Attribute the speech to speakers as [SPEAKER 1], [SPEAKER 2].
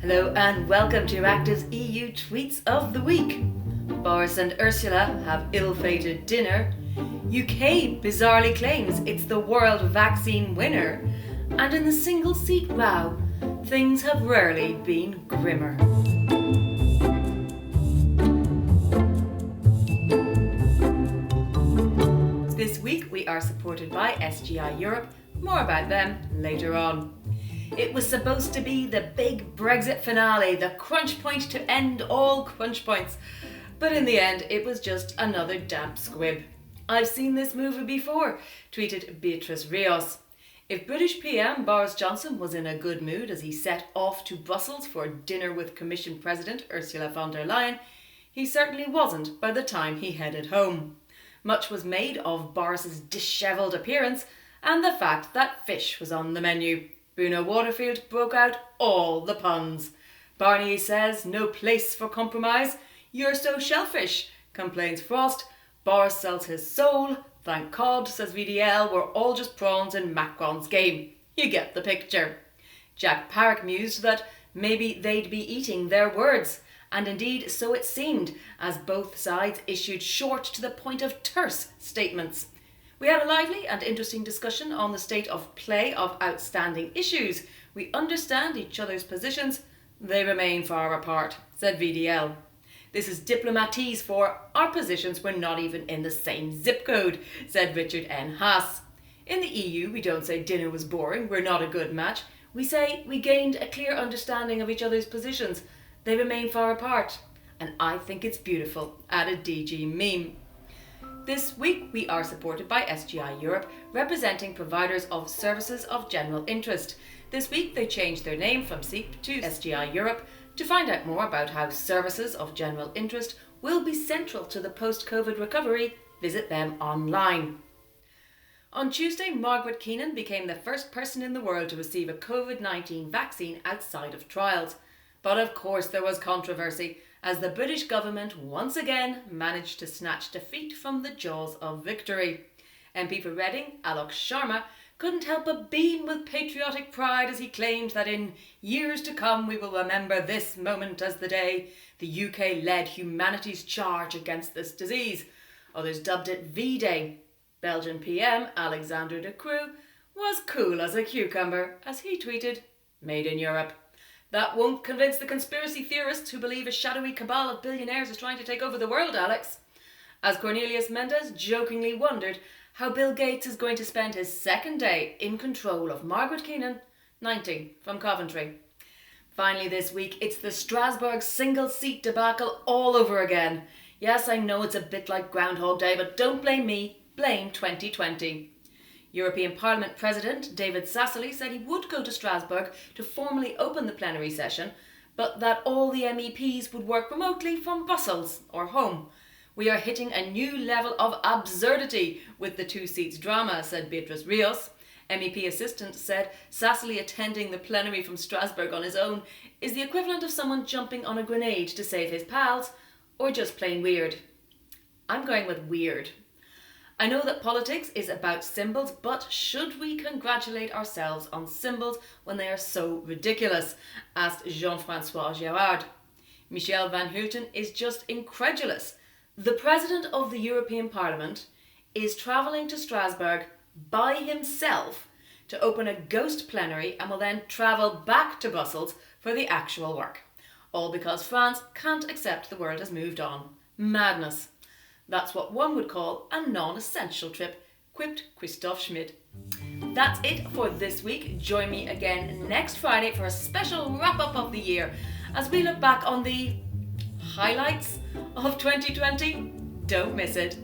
[SPEAKER 1] Hello and welcome to Euractiv's EU Tweets of the Week. Boris and Ursula have ill-fated dinner. UK bizarrely claims it's the world vaccine winner. And in the single-seat row, things have rarely been grimmer. This week we are supported by SGI Europe. More about them later on. It was supposed to be the big Brexit finale, the crunch point to end all crunch points. But in the end, it was just another damp squib. I've seen this movie before, tweeted Beatrice Rios. If British PM Boris Johnson was in a good mood as he set off to Brussels for dinner with Commission President Ursula von der Leyen, he certainly wasn't by the time he headed home. Much was made of Boris's dishevelled appearance and the fact that fish was on the menu. Bruno Waterfield broke out all the puns. Barnier says no place for compromise. You're so shellfish, complains Frost. Boris sells his soul. Thank God, says VDL, we're all just prawns in Macron's game. You get the picture. Jack Parrock mused that maybe they'd be eating their words. And indeed, so it seemed, as both sides issued short to the point of terse statements. We had a lively and interesting discussion on the state of play of outstanding issues. We understand each other's positions. They remain far apart, said VDL. This is diplomatese for our positions were not even in the same zip code, said Richard N. Haas. In the EU, we don't say dinner was boring, we're not a good match. We say we gained a clear understanding of each other's positions. They remain far apart. And I think it's beautiful, added DG Meme. This week we are supported by SGI Europe, representing providers of services of general interest. This week they changed their name from SEEP to SGI Europe. To find out more about how services of general interest will be central to the post-COVID recovery, visit them online. On Tuesday, Margaret Keenan became the first person in the world to receive a COVID-19 vaccine outside of trials. But of course there was controversy, as the British government once again managed to snatch defeat from the jaws of victory. MP for Reading, Alok Sharma, couldn't help but beam with patriotic pride as he claimed that in years to come we will remember this moment as the day the UK led humanity's charge against this disease. Others dubbed it V-Day. Belgian PM Alexander De Croo was cool as a cucumber as he tweeted, "Made in Europe." That won't convince the conspiracy theorists who believe a shadowy cabal of billionaires is trying to take over the world, Alex. As Cornelius Mendes jokingly wondered how Bill Gates is going to spend his second day in control of Margaret Keenan, 90, from Coventry. Finally this week, it's the Strasbourg single-seat debacle all over again. Yes, I know it's a bit like Groundhog Day, but don't blame me, blame 2020. European Parliament President David Sassoli said he would go to Strasbourg to formally open the plenary session, but that all the MEPs would work remotely from Brussels or home. We are hitting a new level of absurdity with the two seats drama, said Beatrice Rios. MEP assistant said Sassoli attending the plenary from Strasbourg on his own is the equivalent of someone jumping on a grenade to save his pals, or just plain weird. I'm going with weird. I know that politics is about symbols, but should we congratulate ourselves on symbols when they are so ridiculous? Asked Jean-François Girard. Michel Van Hulten is just incredulous. The President of the European Parliament is travelling to Strasbourg by himself to open a ghost plenary and will then travel back to Brussels for the actual work. All because France can't accept the world has moved on. Madness. That's what one would call a non-essential trip, quipped Christoph Schmid. That's it for this week. Join me again next Friday for a special wrap-up of the year as we look back on the highlights of 2020. Don't miss it.